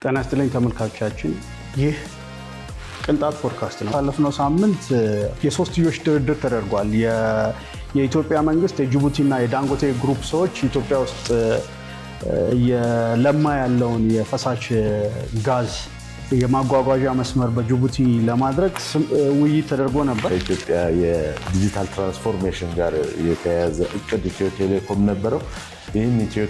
ጤና ይስጥልኝ ተመልካቾቻችን፣ ይህ ቅንጣት ፖድካስት ነው። ባለፈው ሳምንት የሶስትዮሽ ድርድር ተደርጓል። የኢትዮጵያ መንግስት የጅቡቲና የዳንጎቴ ግሩፕ ሰዎች ኢትዮጵያ ውስጥ የለማ ያለውን የፈሳሽ ጋዝ የማጓጓዣ መስመር በጅቡቲ ለማድረግ ውይይት ተደርጎ ነበር። ኢትዮጵያ የዲጂታል ትራንስፎርሜሽን ጋር የተያያዘ እቅድ ኢትዮ ቴሌኮም ነበረው። ይህን ኢትዮ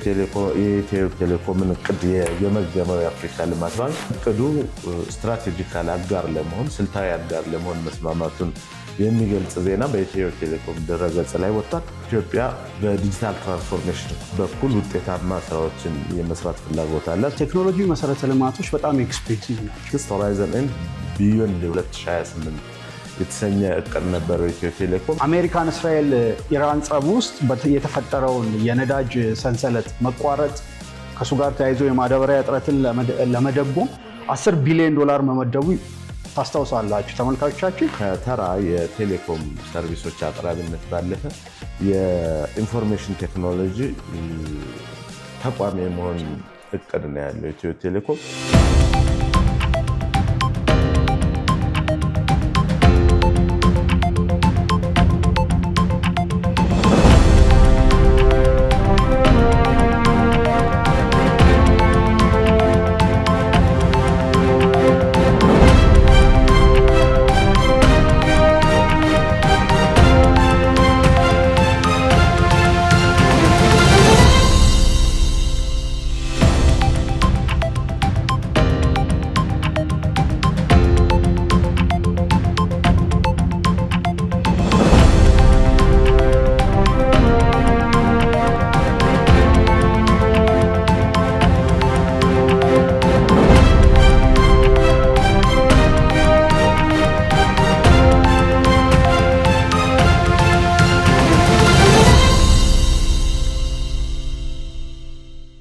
ቴሌኮምን እቅድ የመገመው የአፍሪካ ልማት ባንክ እቅዱ ስትራቴጂካል አጋር ለመሆን ስልታዊ አጋር ለመሆን መስማማቱን የሚገልጽ ዜና በኢትዮ ቴሌኮም ድረገጽ ላይ ወጥቷል። ኢትዮጵያ በዲጂታል ትራንስፎርሜሽን በኩል ውጤታማ ስራዎችን የመስራት ፍላጎት አላት። ቴክኖሎጂ መሰረተ ልማቶች በጣም ኤክስፔንሲቭ ናቸው። ሆራይዘን ኤንድ ቢዮንድ 2028 የተሰኘ እቅድ ነበረው ኢትዮ ቴሌኮም። አሜሪካን እስራኤል ኢራን ጸብ ውስጥ የተፈጠረውን የነዳጅ ሰንሰለት መቋረጥ ከሱ ጋር ተያይዞ የማዳበሪያ እጥረትን ለመደጎም $10 ቢሊዮን መመደቡ ታስታውሳላችሁ ተመልካቾቻችን። ከተራ የቴሌኮም ሰርቪሶች አቅራቢነት ባለፈ የኢንፎርሜሽን ቴክኖሎጂ ተቋም የመሆን እቅድ ነው ያለው ኢትዮ ቴሌኮም።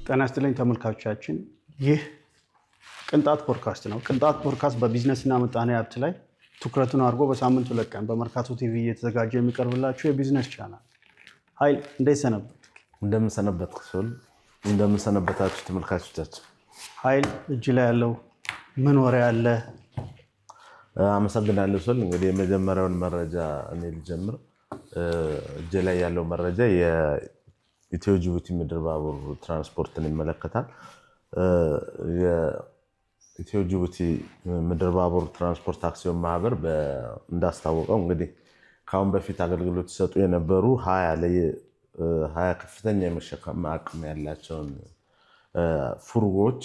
ጤና ይስጥልኝ ተመልካቾቻችን፣ ይህ ቅንጣት ፖድካስት ነው። ቅንጣት ፖድካስት በቢዝነስና ምጣኔ ሀብት ላይ ትኩረቱን አድርጎ በሳምንት 2 ቀን በመርካቶ ቲቪ እየተዘጋጀ የሚቀርብላችሁ የቢዝነስ ቻናል። ኃይል እንዴት ሰነበት? እንደምንሰነበት ሶል እንደምንሰነበታችሁ ተመልካቾቻችን። ኃይል እጅ ላይ ያለው ምን ወሬ አለ? አመሰግናለሁ ሶል። እንግዲህ የመጀመሪያውን መረጃ እኔ ልጀምር። እጅ ላይ ያለው መረጃ ኢትዮ ጅቡቲ ምድር ባቡር ትራንስፖርትን ይመለከታል። የኢትዮ ጅቡቲ ምድር ባቡር ትራንስፖርት አክሲዮን ማህበር እንዳስታወቀው እንግዲህ ከአሁን በፊት አገልግሎት ሲሰጡ የነበሩ 20 ከፍተኛ የመሸከም አቅም ያላቸውን ፉርጎች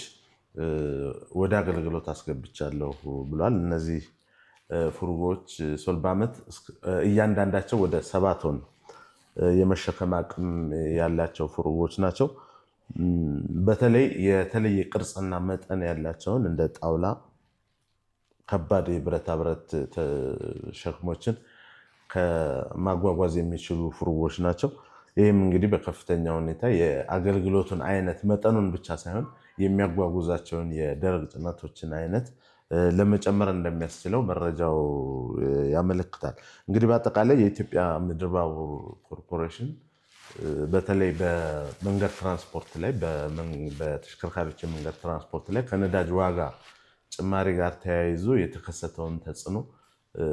ወደ አገልግሎት አስገብቻለሁ ብሏል። እነዚህ ፉርጎች ሶል በዓመት እያንዳንዳቸው ወደ 7 ቶን የመሸከም አቅም ያላቸው ፉርጎች ናቸው። በተለይ የተለየ ቅርጽና መጠን ያላቸውን እንደ ጣውላ፣ ከባድ የብረታ ብረት ሸክሞችን ከማጓጓዝ የሚችሉ ፉርጎች ናቸው። ይህም እንግዲህ በከፍተኛ ሁኔታ የአገልግሎቱን አይነት መጠኑን ብቻ ሳይሆን የሚያጓጉዛቸውን የደረቅ ጭነቶችን አይነት ለመጨመር እንደሚያስችለው መረጃው ያመለክታል። እንግዲህ በአጠቃላይ የኢትዮጵያ ምድር ባቡር ኮርፖሬሽን በተለይ በመንገድ ትራንስፖርት ላይ በተሽከርካሪዎች የመንገድ ትራንስፖርት ላይ ከነዳጅ ዋጋ ጭማሪ ጋር ተያይዞ የተከሰተውን ተጽዕኖ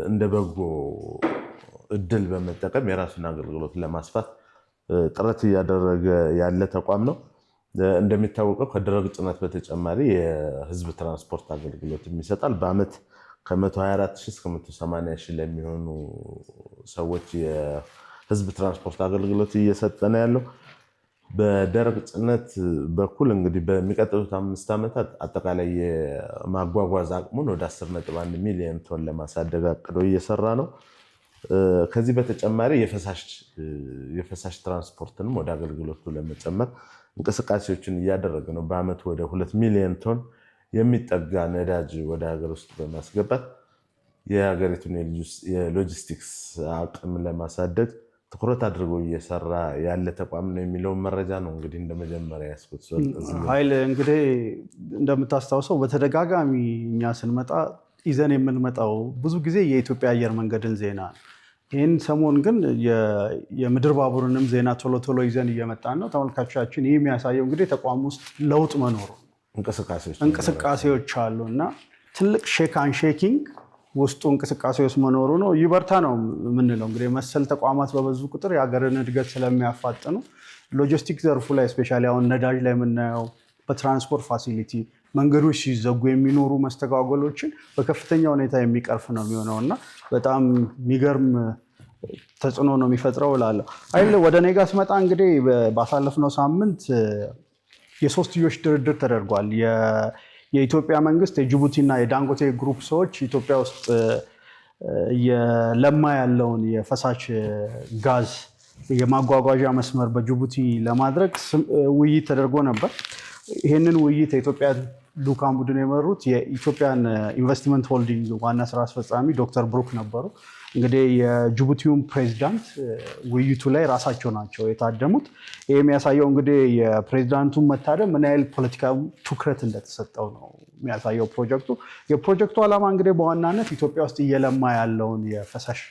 እንደ በጎ እድል በመጠቀም የራሱን አገልግሎት ለማስፋት ጥረት እያደረገ ያለ ተቋም ነው። እንደሚታወቀው ከደረቅ ጭነት በተጨማሪ የህዝብ ትራንስፖርት አገልግሎት ይሰጣል። በዓመት ከ124,000 እስከ 180,000 ለሚሆኑ ሰዎች የህዝብ ትራንስፖርት አገልግሎት እየሰጠ ነው ያለው። በደረቅ ጭነት በኩል እንግዲህ በሚቀጥሉት 5 ዓመታት አጠቃላይ የማጓጓዝ አቅሙን ወደ 10.1 ሚሊዮን ቶን ለማሳደግ አቅዶ እየሰራ ነው። ከዚህ በተጨማሪ የፈሳሽ ትራንስፖርትንም ወደ አገልግሎቱ ለመጨመር እንቅስቃሴዎችን እያደረገ ነው። በዓመት ወደ 2 ሚሊዮን ቶን የሚጠጋ ነዳጅ ወደ ሀገር ውስጥ በማስገባት የሀገሪቱን የሎጂስቲክስ አቅም ለማሳደግ ትኩረት አድርጎ እየሰራ ያለ ተቋም ነው የሚለውን መረጃ ነው እንግዲህ እንደመጀመሪያ ያስኩት። ኃይል እንግዲህ እንደምታስታውሰው በተደጋጋሚ እኛ ስንመጣ ይዘን የምንመጣው ብዙ ጊዜ የኢትዮጵያ አየር መንገድን ዜና ነው። ይህን ሰሞን ግን የምድር ባቡርንም ዜና ቶሎ ቶሎ ይዘን እየመጣን ነው። ተመልካቾቻችን ይህ የሚያሳየው እንግዲህ ተቋም ውስጥ ለውጥ መኖሩ እንቅስቃሴዎች አሉ እና ትልቅ ሼክ አንድ ሼኪንግ ውስጡ እንቅስቃሴዎች መኖሩ ነው። ይበርታ ነው የምንለው። እንግዲህ መሰል ተቋማት በበዙ ቁጥር የሀገርን እድገት ስለሚያፋጥኑ ሎጂስቲክ ዘርፉ ላይ ስፔሻሊ አሁን ነዳጅ ላይ የምናየው በትራንስፖርት ፋሲሊቲ መንገዶች ሲዘጉ የሚኖሩ መስተጓጎሎችን በከፍተኛ ሁኔታ የሚቀርፍ ነው የሚሆነው እና በጣም የሚገርም ተጽዕኖ ነው የሚፈጥረው እላለሁ። አይደል ወደ እኔ ጋር ስመጣ እንግዲህ ባሳለፍነው ሳምንት የሶስትዮሽ ድርድር ተደርጓል። የኢትዮጵያ መንግስት የጅቡቲና የዳንጎቴ ግሩፕ ሰዎች ኢትዮጵያ ውስጥ የለማ ያለውን የፈሳሽ ጋዝ የማጓጓዣ መስመር በጅቡቲ ለማድረግ ውይይት ተደርጎ ነበር። ይህንን ውይይት የኢትዮጵያ ልዑካን ቡድን የመሩት የኢትዮጵያን ኢንቨስትመንት ሆልዲንግ ዋና ስራ አስፈጻሚ ዶክተር ብሩክ ነበሩ። እንግዲህ የጅቡቲውን ፕሬዚዳንት ውይይቱ ላይ ራሳቸው ናቸው የታደሙት። ይህ የሚያሳየው እንግዲህ የፕሬዚዳንቱን መታደም ምን ያህል ፖለቲካዊ ትኩረት እንደተሰጠው ነው የሚያሳየው ፕሮጀክቱ። የፕሮጀክቱ ዓላማ እንግዲህ በዋናነት ኢትዮጵያ ውስጥ እየለማ ያለውን የፈሳሽ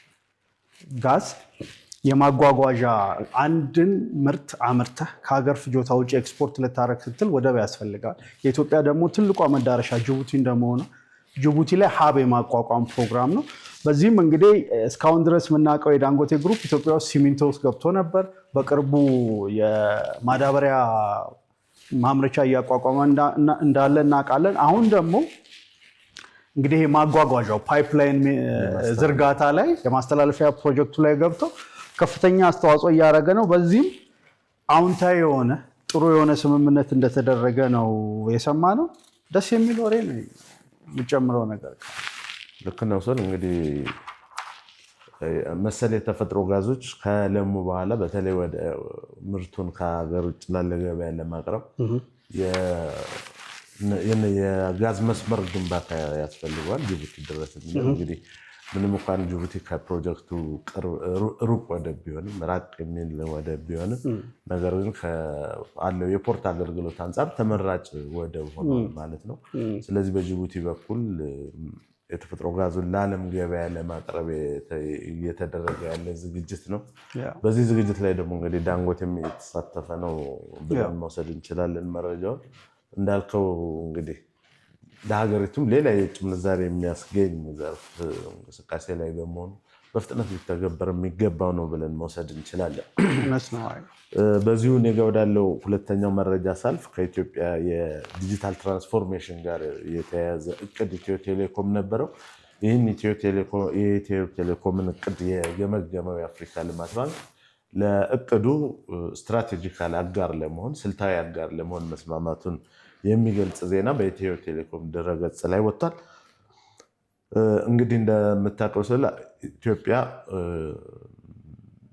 ጋዝ የማጓጓዣ አንድን ምርት አምርተህ ከሀገር ፍጆታ ውጭ ኤክስፖርት ልታረግ ስትል ወደብ ያስፈልጋል። የኢትዮጵያ ደግሞ ትልቋ መዳረሻ ጅቡቲ እንደመሆኑ ጅቡቲ ላይ ሀብ የማቋቋም ፕሮግራም ነው። በዚህም እንግዲህ እስካሁን ድረስ የምናውቀው የዳንጎቴ ግሩፕ ኢትዮጵያ ውስጥ ሲሚንቶ ውስጥ ገብቶ ነበር። በቅርቡ የማዳበሪያ ማምረቻ እያቋቋመ እንዳለ እናውቃለን። አሁን ደግሞ እንግዲህ ማጓጓዣው ፓይፕላይን ዝርጋታ ላይ የማስተላለፊያ ፕሮጀክቱ ላይ ገብቶ ከፍተኛ አስተዋጽኦ እያደረገ ነው። በዚህም አዎንታዊ የሆነ ጥሩ የሆነ ስምምነት እንደተደረገ ነው የሰማነው። ደስ የሚል ወሬ ነው። የምጨምረው ነገር ልክ ነው። ሰው እንግዲህ መሰል የተፈጥሮ ጋዞች ከለሙ በኋላ በተለይ ወደ ምርቱን ከሀገር ውጭ ላለ ገበያ ለማቅረብ የጋዝ መስመር ግንባታ ያስፈልገዋል ጅቡቲ ድረስ። እንግዲህ ምንም እንኳን ጅቡቲ ከፕሮጀክቱ ሩቅ ወደብ ቢሆንም ራቅ የሚል ወደብ ቢሆንም ነገር ግን አለው የፖርት አገልግሎት አንጻር ተመራጭ ወደብ ሆኗል ማለት ነው። ስለዚህ በጅቡቲ በኩል የተፈጥሮ ጋዙን ለዓለም ገበያ ለማቅረብ እየተደረገ ያለ ዝግጅት ነው። በዚህ ዝግጅት ላይ ደግሞ እንግዲህ ዳንጎቴም የተሳተፈ ነው ብለን መውሰድ እንችላለን። መረጃውን እንዳልከው እንግዲህ ለሀገሪቱም ሌላ የውጭ ምንዛሬ የሚያስገኝ ዘርፍ እንቅስቃሴ ላይ በመሆኑ በፍጥነት ሊተገበር የሚገባው ነው ብለን መውሰድ እንችላለን። በዚሁ እኔ ጋ ወዳለው ሁለተኛው መረጃ ሳልፍ ከኢትዮጵያ የዲጂታል ትራንስፎርሜሽን ጋር የተያያዘ እቅድ ኢትዮ ቴሌኮም ነበረው። ይህን የኢትዮ ቴሌኮምን እቅድ የገመገመው የአፍሪካ ልማት ባንክ ለእቅዱ ስትራቴጂካል አጋር ለመሆን ስልታዊ አጋር ለመሆን መስማማቱን የሚገልጽ ዜና በኢትዮ ቴሌኮም ድረገጽ ላይ ወጥቷል። እንግዲህ እንደምታውቀው ስለ ኢትዮጵያ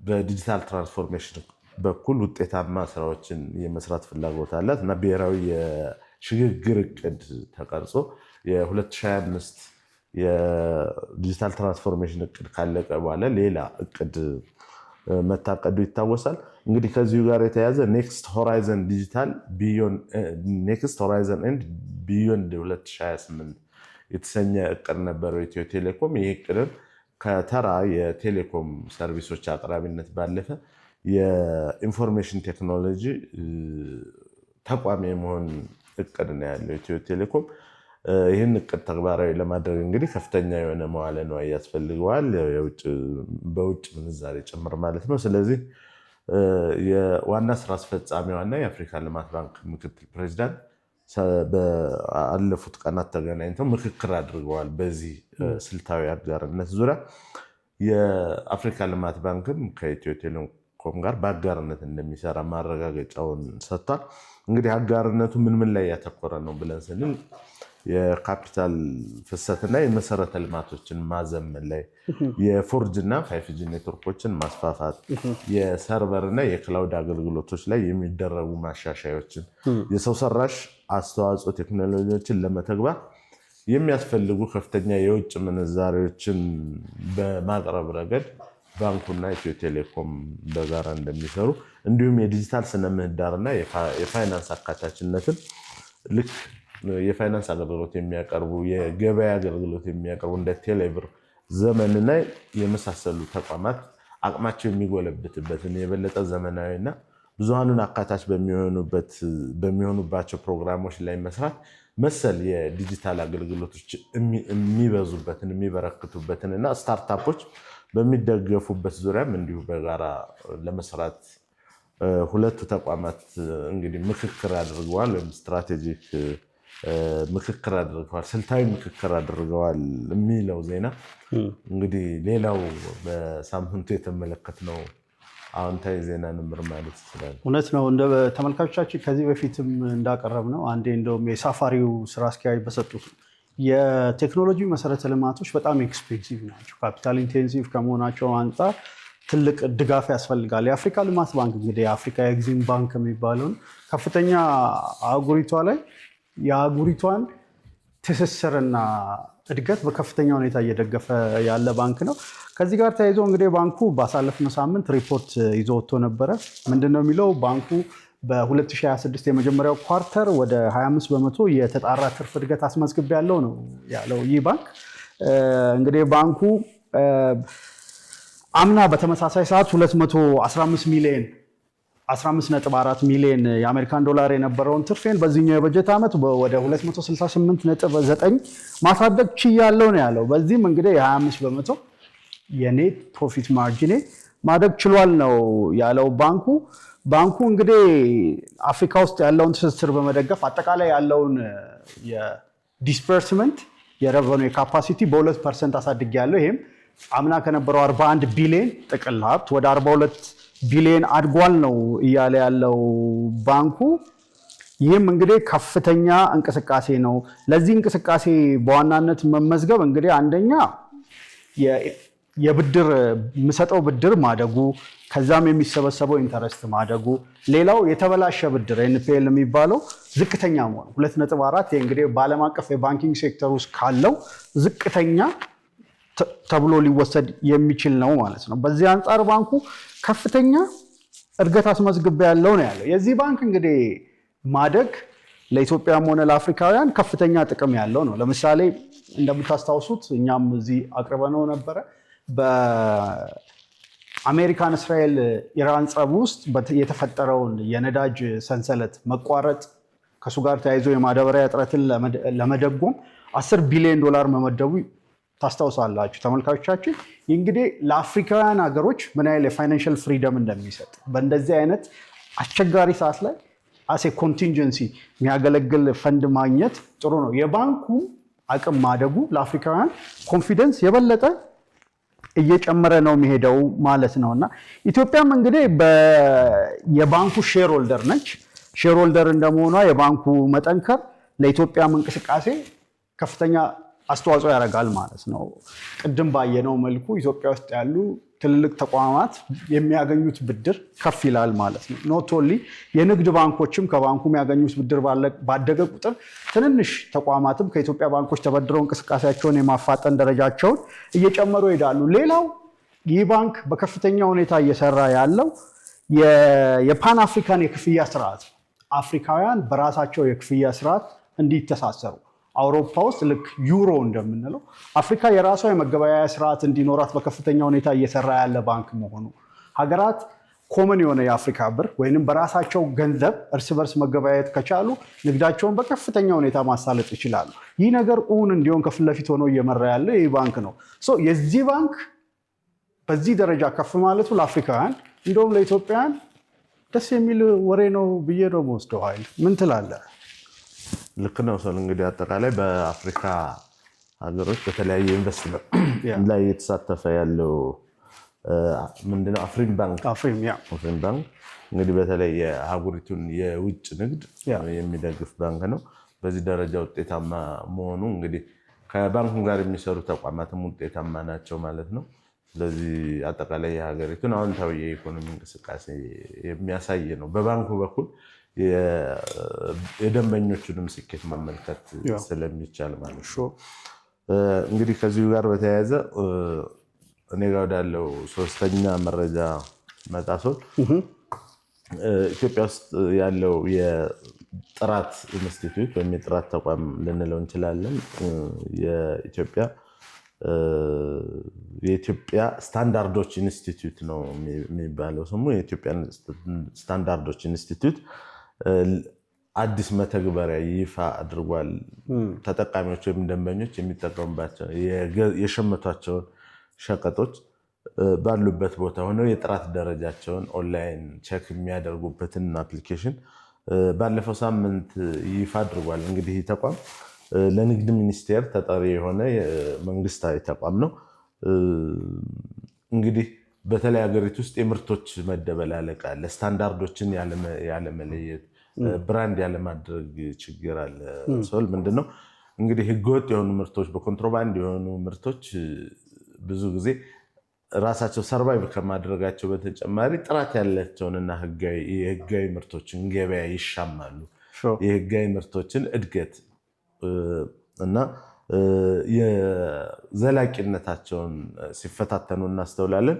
በዲጂታል ትራንስፎርሜሽን በኩል ውጤታማ ስራዎችን የመስራት ፍላጎት አላት እና ብሔራዊ የሽግግር እቅድ ተቀርጾ የ2025 የዲጂታል ትራንስፎርሜሽን እቅድ ካለቀ በኋላ ሌላ እቅድ መታቀዱ ይታወሳል። እንግዲህ ከዚሁ ጋር የተያዘ ኔክስት ሆራይዘን ኤንድ ቢዮንድ 2028 የተሰኘ እቅድ ነበረው ኢትዮ ቴሌኮም። ይህ እቅድም ከተራ የቴሌኮም ሰርቪሶች አቅራቢነት ባለፈ የኢንፎርሜሽን ቴክኖሎጂ ተቋም የመሆን እቅድ ነው ያለው ኢትዮ ቴሌኮም። ይህን እቅድ ተግባራዊ ለማድረግ እንግዲህ ከፍተኛ የሆነ መዋለ ንዋይ ያስፈልገዋል፣ በውጭ ምንዛሬ ጭምር ማለት ነው። ስለዚህ የዋና ስራ አስፈጻሚዋና የአፍሪካ ልማት ባንክ ምክትል ፕሬዚዳንት በአለፉት ቀናት ተገናኝተው ምክክር አድርገዋል። በዚህ ስልታዊ አጋርነት ዙሪያ የአፍሪካ ልማት ባንክም ከኢትዮ ቴሌኮም ጋር በአጋርነት እንደሚሰራ ማረጋገጫውን ሰጥቷል። እንግዲህ አጋርነቱ ምን ላይ ያተኮረ ነው ብለን ስንል የካፒታል ፍሰትና የመሰረተ ልማቶችን ማዘመን ላይ፣ የፎርጅ እና 5G ኔትወርኮችን ማስፋፋት፣ የሰርቨርና የክላውድ አገልግሎቶች ላይ የሚደረጉ ማሻሻያዎችን፣ የሰው ሰራሽ አስተዋጽኦ ቴክኖሎጂዎችን ለመተግበር የሚያስፈልጉ ከፍተኛ የውጭ ምንዛሬዎችን በማቅረብ ረገድ ባንኩና ኢትዮ ቴሌኮም በጋራ እንደሚሰሩ እንዲሁም የዲጂታል ስነ ምህዳርና የፋይናንስ አካታችነትን ልክ የፋይናንስ አገልግሎት የሚያቀርቡ የገበያ አገልግሎት የሚያቀርቡ እንደ ቴሌብር፣ ዘመንና የመሳሰሉ ተቋማት አቅማቸው የሚጎለብትበትን የበለጠ ዘመናዊና ብዙሃኑን አካታች በሚሆኑባቸው ፕሮግራሞች ላይ መስራት መሰል የዲጂታል አገልግሎቶች የሚበዙበትን የሚበረክቱበትን እና ስታርታፖች በሚደገፉበት ዙሪያም እንዲሁ በጋራ ለመስራት ሁለቱ ተቋማት እንግዲህ ምክክር አድርገዋል፣ ወይም ስትራቴጂክ ምክክር አድርገዋል፣ ስልታዊ ምክክር አድርገዋል የሚለው ዜና እንግዲህ ሌላው በሳምንቱ የተመለከትነው አዎንታዊ ዜና ነበር ማለት ይችላል። እውነት ነው። እንደ ተመልካቾቻችን ከዚህ በፊትም እንዳቀረብ ነው አንዴ እንደውም የሳፋሪው ስራ አስኪያጅ በሰጡት የቴክኖሎጂ መሰረተ ልማቶች በጣም ኤክስፔንሲቭ ናቸው። ካፒታል ኢንቴንሲቭ ከመሆናቸው አንጻር ትልቅ ድጋፍ ያስፈልጋል። የአፍሪካ ልማት ባንክ እንግዲህ የአፍሪካ ኤግዚም ባንክ የሚባለውን ከፍተኛ አህጉሪቷ ላይ የአህጉሪቷን ትስስርና እድገት በከፍተኛ ሁኔታ እየደገፈ ያለ ባንክ ነው። ከዚህ ጋር ተያይዞ እንግዲህ ባንኩ ባሳለፍነው ሳምንት ሪፖርት ይዞ ወጥቶ ነበረ። ምንድነው የሚለው? ባንኩ በ2026 የመጀመሪያው ኳርተር ወደ 25 በመቶ የተጣራ ትርፍ እድገት አስመዝግቤያለሁ ነው ያለው። ይህ ባንክ እንግዲህ ባንኩ አምና በተመሳሳይ ሰዓት 15.4 ሚሊዮን የአሜሪካን ዶላር የነበረውን ትርፌን በዚህኛው የበጀት ዓመት ወደ 268.9 ማሳደግ ችያለሁ ነው ያለው። በዚህም እንግዲህ የ25 በመቶ የኔት ፕሮፊት ማርጂኔ ማደግ ችሏል ነው ያለው ባንኩ እንግዲህ አፍሪካ ውስጥ ያለውን ትስስር በመደገፍ አጠቃላይ ያለውን የዲስፐርስመንት የረቨኑ የካፓሲቲ በ2% አሳድጌያለሁ። ይህም አምና ከነበረው 41 ቢሊዮን ጥቅል ሀብት ወደ 42 ቢሊዮን አድጓል ነው እያለ ያለው ባንኩ። ይህም እንግዲህ ከፍተኛ እንቅስቃሴ ነው። ለዚህ እንቅስቃሴ በዋናነት መመዝገብ እንግዲህ አንደኛ የብድር የምሰጠው ብድር ማደጉ፣ ከዛም የሚሰበሰበው ኢንተረስት ማደጉ፣ ሌላው የተበላሸ ብድር ኤንፒኤል የሚባለው ዝቅተኛ መሆኑ 2.4 እንግዲህ በዓለም አቀፍ የባንኪንግ ሴክተር ውስጥ ካለው ዝቅተኛ ተብሎ ሊወሰድ የሚችል ነው ማለት ነው። በዚህ አንጻር ባንኩ ከፍተኛ እድገት አስመዝግቤያለሁ ነው ያለው። የዚህ ባንክ እንግዲህ ማደግ ለኢትዮጵያም ሆነ ለአፍሪካውያን ከፍተኛ ጥቅም ያለው ነው። ለምሳሌ እንደምታስታውሱት እኛም እዚህ አቅርበነው ነበረ። በአሜሪካን እስራኤል ኢራን ጸብ ውስጥ የተፈጠረውን የነዳጅ ሰንሰለት መቋረጥ ከእሱ ጋር ተያይዞ የማዳበሪያ እጥረትን ለመደጎም 10 ቢሊዮን ዶላር መመደቡ ታስታውሳላችሁ ተመልካቾቻችን። ይህ እንግዲህ ለአፍሪካውያን ሀገሮች ምን ያህል የፋይናንሻል ፍሪደም እንደሚሰጥ በእንደዚህ አይነት አስቸጋሪ ሰዓት ላይ አሴ ኮንቲንጀንሲ የሚያገለግል ፈንድ ማግኘት ጥሩ ነው። የባንኩ አቅም ማደጉ ለአፍሪካውያን ኮንፊደንስ የበለጠ እየጨመረ ነው የሚሄደው ማለት ነው። እና ኢትዮጵያም እንግዲህ የባንኩ ሼር ሆልደር ነች። ሼር ሆልደር እንደመሆኗ የባንኩ መጠንከር ለኢትዮጵያም እንቅስቃሴ ከፍተኛ አስተዋጽኦ ያደርጋል ማለት ነው። ቅድም ባየነው መልኩ ኢትዮጵያ ውስጥ ያሉ ትልልቅ ተቋማት የሚያገኙት ብድር ከፍ ይላል ማለት ነው። ኖት ኦንሊ የንግድ ባንኮችም ከባንኩ የሚያገኙት ብድር ባደገ ቁጥር ትንንሽ ተቋማትም ከኢትዮጵያ ባንኮች ተበድረው እንቅስቃሴያቸውን የማፋጠን ደረጃቸውን እየጨመሩ ይሄዳሉ። ሌላው ይህ ባንክ በከፍተኛ ሁኔታ እየሰራ ያለው የፓን አፍሪካን የክፍያ ስርዓት፣ አፍሪካውያን በራሳቸው የክፍያ ስርዓት እንዲተሳሰሩ አውሮፓ ውስጥ ልክ ዩሮ እንደምንለው አፍሪካ የራሷ የመገበያያ ስርዓት እንዲኖራት በከፍተኛ ሁኔታ እየሰራ ያለ ባንክ መሆኑ፣ ሀገራት ኮመን የሆነ የአፍሪካ ብር ወይንም በራሳቸው ገንዘብ እርስ በርስ መገበያየት ከቻሉ ንግዳቸውን በከፍተኛ ሁኔታ ማሳለጥ ይችላሉ። ይህ ነገር እውን እንዲሆን ከፊት ለፊት ሆኖ እየመራ ያለ ይህ ባንክ ነው። የዚህ ባንክ በዚህ ደረጃ ከፍ ማለቱ ለአፍሪካውያን እንደውም ለኢትዮጵያውያን ደስ የሚል ወሬ ነው ብዬ ነው የምወስደው። ኃይል ምን ትላለህ? ልክ ነው ሰው እንግዲህ አጠቃላይ በአፍሪካ ሀገሮች በተለያየ ኢንቨስትመንት ላይ የተሳተፈ ያለው ምንድነው አፍሪም ባንክ እንግዲህ በተለይ የሀገሪቱን የውጭ ንግድ የሚደግፍ ባንክ ነው። በዚህ ደረጃ ውጤታማ መሆኑ እንግዲህ ከባንኩ ጋር የሚሰሩ ተቋማትም ውጤታማ ናቸው ማለት ነው። ስለዚህ አጠቃላይ የሀገሪቱን አዎንታዊ የኢኮኖሚ እንቅስቃሴ የሚያሳይ ነው። በባንኩ በኩል የደንበኞቹንም ስኬት መመልከት ስለሚቻል ማለት ነው። እንግዲህ ከዚሁ ጋር በተያያዘ እኔ ጋር ወዳለው ሶስተኛ መረጃ መጣሶት ኢትዮጵያ ውስጥ ያለው የጥራት ኢንስቲትዩት ወይም የጥራት ተቋም ልንለው እንችላለን። የኢትዮጵያ የኢትዮጵያ ስታንዳርዶች ኢንስቲትዩት ነው የሚባለው ስሙ። የኢትዮጵያ ስታንዳርዶች ኢንስቲትዩት አዲስ መተግበሪያ ይፋ አድርጓል። ተጠቃሚዎች ወይም ደንበኞች የሚጠቀሙባቸው የሸመቷቸውን ሸቀጦች ባሉበት ቦታ ሆነው የጥራት ደረጃቸውን ኦንላይን ቼክ የሚያደርጉበትን አፕሊኬሽን ባለፈው ሳምንት ይፋ አድርጓል። እንግዲህ ይህ ተቋም ለንግድ ሚኒስቴር ተጠሪ የሆነ መንግስታዊ ተቋም ነው። እንግዲህ በተለይ ሀገሪቱ ውስጥ የምርቶች መደበላለቅ አለ። ስታንዳርዶችን ያለመለየት፣ ብራንድ ያለማድረግ ችግር አለ። ሰው ምንድነው እንግዲህ ህገወጥ የሆኑ ምርቶች፣ በኮንትሮባንድ የሆኑ ምርቶች ብዙ ጊዜ ራሳቸው ሰርቫይቭ ከማድረጋቸው በተጨማሪ ጥራት ያላቸውንና የህጋዊ ምርቶችን ገበያ ይሻማሉ። የህጋዊ ምርቶችን እድገት እና የዘላቂነታቸውን ሲፈታተኑ እናስተውላለን።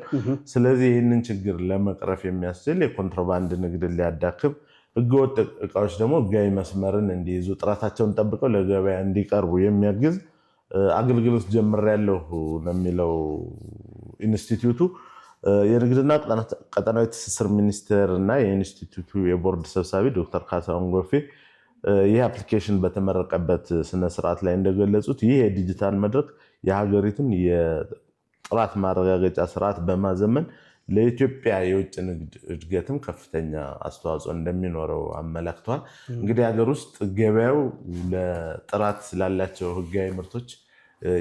ስለዚህ ይህንን ችግር ለመቅረፍ የሚያስችል የኮንትሮባንድ ንግድን ሊያዳክም፣ ህገወጥ እቃዎች ደግሞ ህጋዊ መስመርን እንዲይዙ ጥራታቸውን ጠብቀው ለገበያ እንዲቀርቡ የሚያግዝ አገልግሎት ጀምሬያለሁ ነው የሚለው ኢንስቲትዩቱ። የንግድና ቀጠናዊ ትስስር ሚኒስቴር እና የኢንስቲትዩቱ የቦርድ ሰብሳቢ ዶክተር ካሳሁን ጎፌ ይህ አፕሊኬሽን በተመረቀበት ስነስርዓት ላይ እንደገለጹት ይህ የዲጂታል መድረክ የሀገሪቱን የጥራት ማረጋገጫ ስርዓት በማዘመን ለኢትዮጵያ የውጭ ንግድ እድገትም ከፍተኛ አስተዋጽኦ እንደሚኖረው አመላክተዋል። እንግዲህ ሀገር ውስጥ ገበያው ለጥራት ስላላቸው ህጋዊ ምርቶች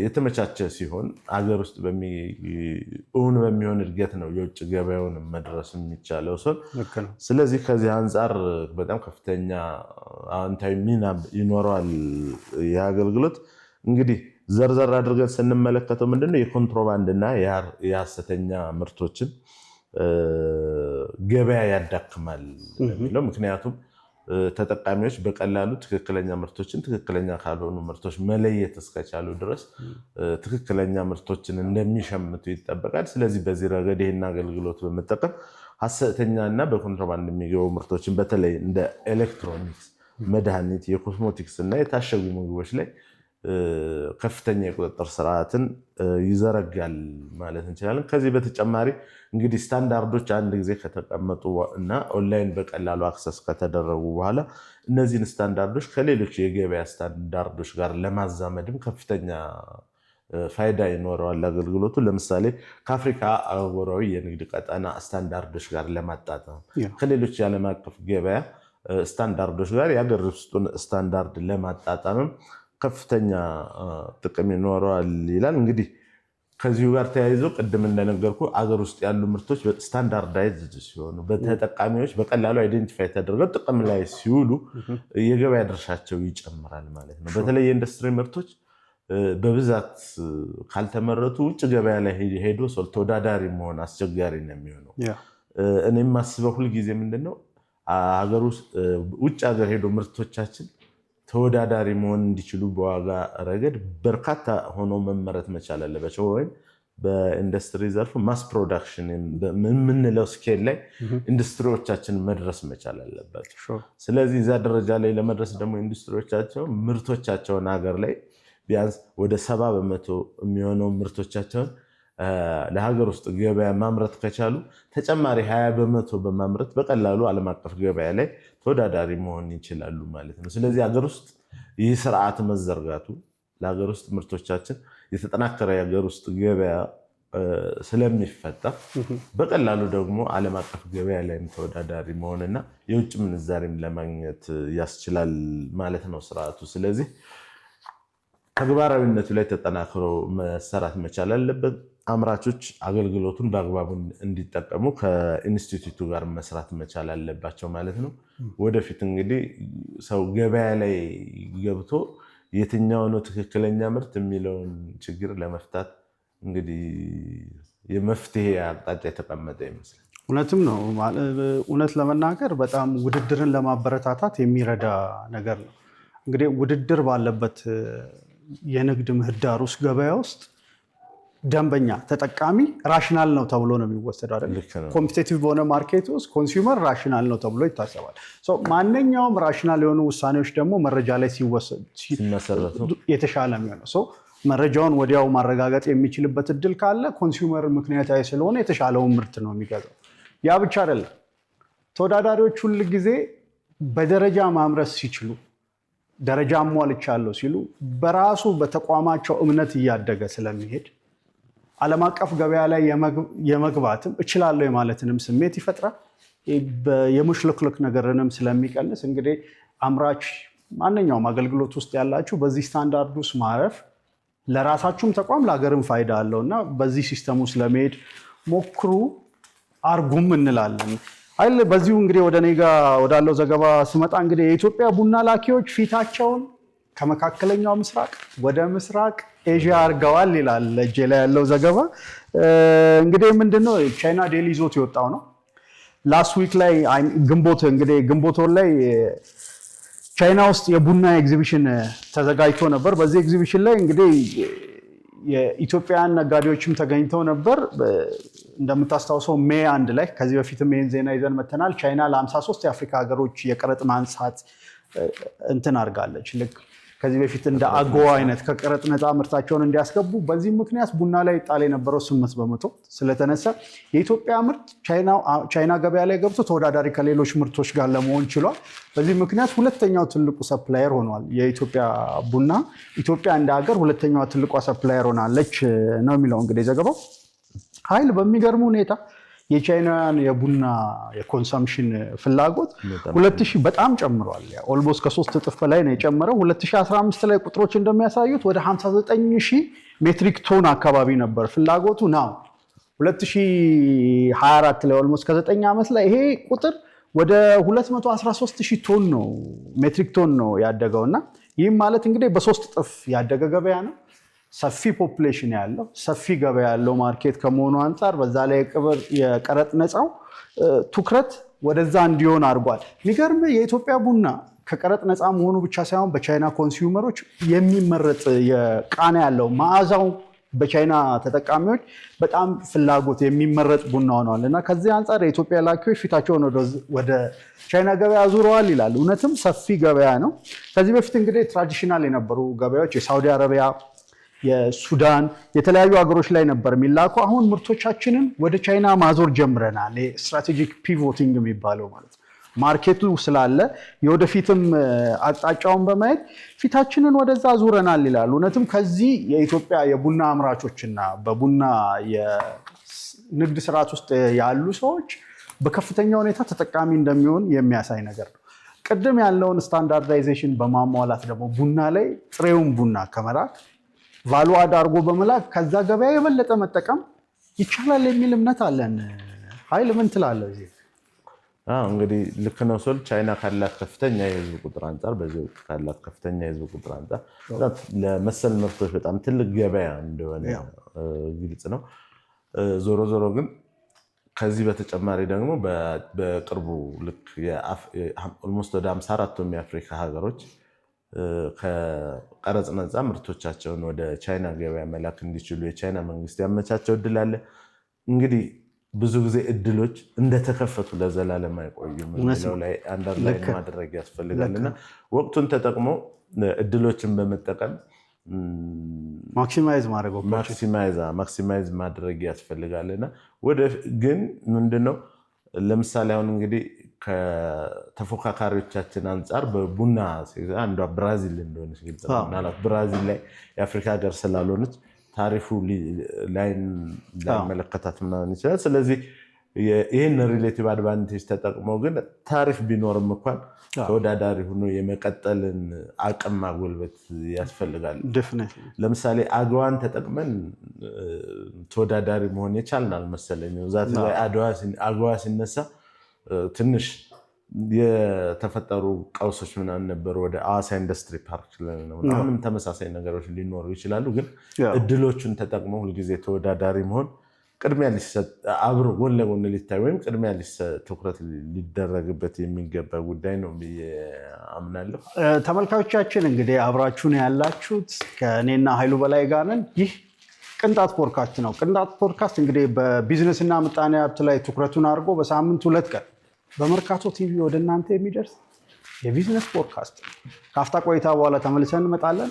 የተመቻቸ ሲሆን ሀገር ውስጥ እውን በሚሆን እድገት ነው የውጭ ገበያውን መድረስ የሚቻለው ሰው። ስለዚህ ከዚህ አንጻር በጣም ከፍተኛ አዎንታዊ ሚና ይኖረዋል ይህ አገልግሎት። እንግዲህ ዘርዘር አድርገን ስንመለከተው ምንድነው የኮንትሮባንድ እና የሐሰተኛ ምርቶችን ገበያ ያዳክማል የሚለው። ምክንያቱም ተጠቃሚዎች በቀላሉ ትክክለኛ ምርቶችን ትክክለኛ ካልሆኑ ምርቶች መለየት እስከቻሉ ድረስ ትክክለኛ ምርቶችን እንደሚሸምቱ ይጠበቃል። ስለዚህ በዚህ ረገድ ይህን አገልግሎት በመጠቀም ሐሰተኛ እና በኮንትሮባንድ የሚገቡ ምርቶችን በተለይ እንደ ኤሌክትሮኒክስ፣ መድኃኒት፣ የኮስሞቲክስ እና የታሸጉ ምግቦች ላይ ከፍተኛ የቁጥጥር ስርዓትን ይዘረጋል ማለት እንችላለን። ከዚህ በተጨማሪ እንግዲህ ስታንዳርዶች አንድ ጊዜ ከተቀመጡ እና ኦንላይን በቀላሉ አክሰስ ከተደረጉ በኋላ እነዚህን ስታንዳርዶች ከሌሎች የገበያ ስታንዳርዶች ጋር ለማዛመድም ከፍተኛ ፋይዳ ይኖረዋል አገልግሎቱ። ለምሳሌ ከአፍሪካ አህጉራዊ የንግድ ቀጠና ስታንዳርዶች ጋር ለማጣጣም፣ ከሌሎች የዓለም አቀፍ ገበያ ስታንዳርዶች ጋር የሀገር ውስጡን ስታንዳርድ ለማጣጣምም ከፍተኛ ጥቅም ይኖረዋል ይላል። እንግዲህ ከዚሁ ጋር ተያይዞ ቅድም እንደነገርኩ አገር ውስጥ ያሉ ምርቶች ስታንዳርዳይዝድ ሲሆኑ በተጠቃሚዎች በቀላሉ አይደንቲፋይ ተደርገው ጥቅም ላይ ሲውሉ የገበያ ድርሻቸው ይጨምራል ማለት ነው። በተለይ የኢንዱስትሪ ምርቶች በብዛት ካልተመረቱ ውጭ ገበያ ላይ ሄዶ ተወዳዳሪ መሆን አስቸጋሪ ነው የሚሆነው። እኔ የማስበው ሁልጊዜ ምንድነው ውጭ ሀገር ሄዶ ምርቶቻችን ተወዳዳሪ መሆን እንዲችሉ በዋጋ ረገድ በርካታ ሆኖ መመረት መቻል አለባቸው። ወይም በኢንዱስትሪ ዘርፍ ማስ ፕሮዳክሽን የምንለው ስኬል ላይ ኢንዱስትሪዎቻችን መድረስ መቻል አለባቸው። ስለዚህ እዛ ደረጃ ላይ ለመድረስ ደግሞ ኢንዱስትሪዎቻቸው ምርቶቻቸውን ሀገር ላይ ቢያንስ ወደ 70% የሚሆነው ምርቶቻቸውን ለሀገር ውስጥ ገበያ ማምረት ከቻሉ ተጨማሪ 20% በማምረት በቀላሉ ዓለም አቀፍ ገበያ ላይ ተወዳዳሪ መሆን ይችላሉ ማለት ነው። ስለዚህ ሀገር ውስጥ ይህ ስርዓት መዘርጋቱ ለሀገር ውስጥ ምርቶቻችን የተጠናከረ የሀገር ውስጥ ገበያ ስለሚፈጠር በቀላሉ ደግሞ ዓለም አቀፍ ገበያ ላይ ተወዳዳሪ መሆንና የውጭ ምንዛሬም ለማግኘት ያስችላል ማለት ነው ስርዓቱ። ስለዚህ ተግባራዊነቱ ላይ ተጠናክሮ መሰራት መቻል አለበት። አምራቾች አገልግሎቱን በአግባቡ እንዲጠቀሙ ከኢንስቲትዩቱ ጋር መስራት መቻል አለባቸው ማለት ነው። ወደፊት እንግዲህ ሰው ገበያ ላይ ገብቶ የትኛው ነው ትክክለኛ ምርት የሚለውን ችግር ለመፍታት እንግዲህ የመፍትሄ አቅጣጫ የተቀመጠ ይመስላል። እውነትም ነው። እውነት ለመናገር በጣም ውድድርን ለማበረታታት የሚረዳ ነገር ነው። እንግዲህ ውድድር ባለበት የንግድ ምህዳር ውስጥ ገበያ ውስጥ ደንበኛ ተጠቃሚ ራሽናል ነው ተብሎ ነው የሚወሰደው አይደል? ኮምፒቲቲቭ በሆነ ማርኬት ውስጥ ኮንሱመር ራሽናል ነው ተብሎ ይታሰባል። ማንኛውም ራሽናል የሆኑ ውሳኔዎች ደግሞ መረጃ ላይ ሲመሰረቱ የተሻለ የሚሆነው መረጃውን ወዲያው ማረጋገጥ የሚችልበት እድል ካለ ኮንሱመር ምክንያታዊ ስለሆነ የተሻለውን ምርት ነው የሚገዛው። ያ ብቻ አይደለም። ተወዳዳሪዎች ሁል ጊዜ በደረጃ ማምረት ሲችሉ ደረጃ አሟልቻለሁ ሲሉ በራሱ በተቋማቸው እምነት እያደገ ስለሚሄድ ዓለም አቀፍ ገበያ ላይ የመግባትም እችላለሁ የማለትንም ስሜት ይፈጥራል። የመሽለክለክ ነገርንም ስለሚቀንስ እንግዲህ አምራች ማንኛውም አገልግሎት ውስጥ ያላችሁ በዚህ ስታንዳርድ ውስጥ ማረፍ ለራሳችሁም ተቋም ለሀገርም ፋይዳ አለው እና በዚህ ሲስተም ውስጥ ለመሄድ ሞክሩ አርጉም እንላለን። አይል በዚሁ እንግዲህ ወደ እኔ ጋር ወዳለው ዘገባ ስመጣ እንግዲህ የኢትዮጵያ ቡና ላኪዎች ፊታቸውን ከመካከለኛው ምስራቅ ወደ ምስራቅ ኤዥያ አድርገዋል ይላል እጄ ላይ ያለው ዘገባ። እንግዲህ ምንድነው ቻይና ዴሊ ይዞት የወጣው ነው። ላስት ዊክ ላይ ግንቦት ወር ላይ ቻይና ውስጥ የቡና ኤግዚቢሽን ተዘጋጅቶ ነበር። በዚህ ኤግዚቢሽን ላይ እንግዲህ የኢትዮጵያውያን ነጋዴዎችም ተገኝተው ነበር። እንደምታስታውሰው ሜይ 1 ላይ ከዚህ በፊትም ይህን ዜና ይዘን መተናል። ቻይና ለ53 የአፍሪካ ሀገሮች የቀረጥ ማንሳት እንትን አድርጋለች። ልክ ከዚህ በፊት እንደ አጎዋ አይነት ከቀረጥ ነፃ ምርታቸውን እንዲያስገቡ። በዚህ ምክንያት ቡና ላይ ጣል የነበረው 8% ስለተነሳ የኢትዮጵያ ምርት ቻይና ገበያ ላይ ገብቶ ተወዳዳሪ ከሌሎች ምርቶች ጋር ለመሆን ችሏል። በዚህ ምክንያት ሁለተኛው ትልቁ ሰፕላየር ሆኗል የኢትዮጵያ ቡና። ኢትዮጵያ እንደ ሀገር ሁለተኛዋ ትልቋ ሰፕላየር ሆናለች ነው የሚለው እንግዲህ ዘገባው። ኃይል በሚገርም ሁኔታ የቻይናውያን የቡና የኮንሰምሽን ፍላጎት 2000 በጣም ጨምሯል። ኦልሞስት ከ3 እጥፍ በላይ ነው የጨመረው። 2015 ላይ ቁጥሮች እንደሚያሳዩት ወደ 59000 ሜትሪክ ቶን አካባቢ ነበር ፍላጎቱ። ናው 2024 ላይ ኦልሞስት ከ9 ዓመት ላይ ይሄ ቁጥር ወደ 213000 ቶን ነው ሜትሪክ ቶን ነው ያደገው እና ይህም ማለት እንግዲህ በ3 እጥፍ ያደገ ገበያ ነው። ሰፊ ፖፑሌሽን ያለው ሰፊ ገበያ ያለው ማርኬት ከመሆኑ አንጻር በዛ ላይ የቀረጥ ነፃው ትኩረት ወደዛ እንዲሆን አድርጓል። የሚገርም የኢትዮጵያ ቡና ከቀረጥ ነፃ መሆኑ ብቻ ሳይሆን በቻይና ኮንሱመሮች የሚመረጥ የቃና ያለው መዓዛው በቻይና ተጠቃሚዎች በጣም ፍላጎት የሚመረጥ ቡና ሆኗል እና ከዚህ አንጻር የኢትዮጵያ ላኪዎች ፊታቸውን ወደ ቻይና ገበያ ዙረዋል ይላል። እውነትም ሰፊ ገበያ ነው። ከዚህ በፊት እንግዲህ ትራዲሽናል የነበሩ ገበያዎች የሳውዲ አረቢያ፣ የሱዳን የተለያዩ ሀገሮች ላይ ነበር የሚላኩ። አሁን ምርቶቻችንን ወደ ቻይና ማዞር ጀምረናል። ስትራቴጂክ ፒቮቲንግ የሚባለው ማለት ነው። ማርኬቱ ስላለ የወደፊትም አቅጣጫውን በማየት ፊታችንን ወደዛ ዙረናል ይላሉ። እውነትም ከዚህ የኢትዮጵያ የቡና አምራቾችና በቡና የንግድ ስርዓት ውስጥ ያሉ ሰዎች በከፍተኛ ሁኔታ ተጠቃሚ እንደሚሆን የሚያሳይ ነገር ነው። ቅድም ያለውን ስታንዳርዳይዜሽን በማሟላት ደግሞ ቡና ላይ ጥሬውን ቡና ከመላክ ቫሉ አድ አድርጎ በመላክ ከዛ ገበያ የበለጠ መጠቀም ይቻላል የሚል እምነት አለን። ኃይል ምን ትላለህ? እንግዲህ ልክ ነው ሶል ቻይና ካላት ከፍተኛ የህዝብ ቁጥር አንጻር በዚህ ወቅት ካላት ከፍተኛ የህዝብ ቁጥር አንጻር ለመሰል ምርቶች በጣም ትልቅ ገበያ እንደሆነ ግልጽ ነው። ዞሮ ዞሮ ግን ከዚህ በተጨማሪ ደግሞ በቅርቡ ልክ ኦልሞስት ወደ 54 የአፍሪካ ሀገሮች ከቀረጽ ነፃ ምርቶቻቸውን ወደ ቻይና ገበያ መላክ እንዲችሉ የቻይና መንግስት ያመቻቸው እድል አለ። እንግዲህ ብዙ ጊዜ እድሎች እንደተከፈቱ ለዘላለም አይቆዩም የሚለው ላይ አንደርላይን ማድረግ ያስፈልጋል እና ወቅቱን ተጠቅሞ እድሎችን በመጠቀም ማክሲማይዝ ማድረግ ያስፈልጋል እና ግን ምንድነው ለምሳሌ አሁን እንግዲህ ከተፎካካሪዎቻችን አንጻር በቡና አንዷ ብራዚል እንደሆነች ግልጽ ነው። ምናልባት ብራዚል ላይ የአፍሪካ ሀገር ስላልሆነች ታሪፉ ላይመለከታት ምናምን ይችላል። ስለዚህ ይህን ሪሌቲቭ አድቫንቴጅ ተጠቅመው ግን ታሪፍ ቢኖርም እንኳን ተወዳዳሪ ሆኖ የመቀጠልን አቅም ማጎልበት ያስፈልጋል። ለምሳሌ አገዋን ተጠቅመን ተወዳዳሪ መሆን የቻልን አልመሰለኝም። ዛት ላይ አገዋ ሲነሳ ትንሽ የተፈጠሩ ቀውሶች ምናምን ነበሩ። ወደ ሐዋሳ ኢንዱስትሪ ፓርክ ምንም ተመሳሳይ ነገሮች ሊኖሩ ይችላሉ። ግን እድሎቹን ተጠቅመው ሁልጊዜ ተወዳዳሪ መሆን ቅድሚያ ሊሰጥ አብሮ ጎን ለጎን ሊታይ ወይም ቅድሚያ ትኩረት ሊደረግበት የሚገባ ጉዳይ ነው ብዬ አምናለሁ። ተመልካቾቻችን እንግዲህ አብራችሁን ያላችሁት ከእኔና ኃይሉ በላይ ጋር ነን። ይህ ቅንጣት ፖድካስት ነው። ቅንጣት ፖድካስት እንግዲህ በቢዝነስ እና ምጣኔ ሀብት ላይ ትኩረቱን አድርጎ በሳምንት 2 ቀን በመርካቶ ቲቪ ወደ እናንተ የሚደርስ የቢዝነስ ፖድካስት። ከአፍታ ቆይታ በኋላ ተመልሰን እንመጣለን።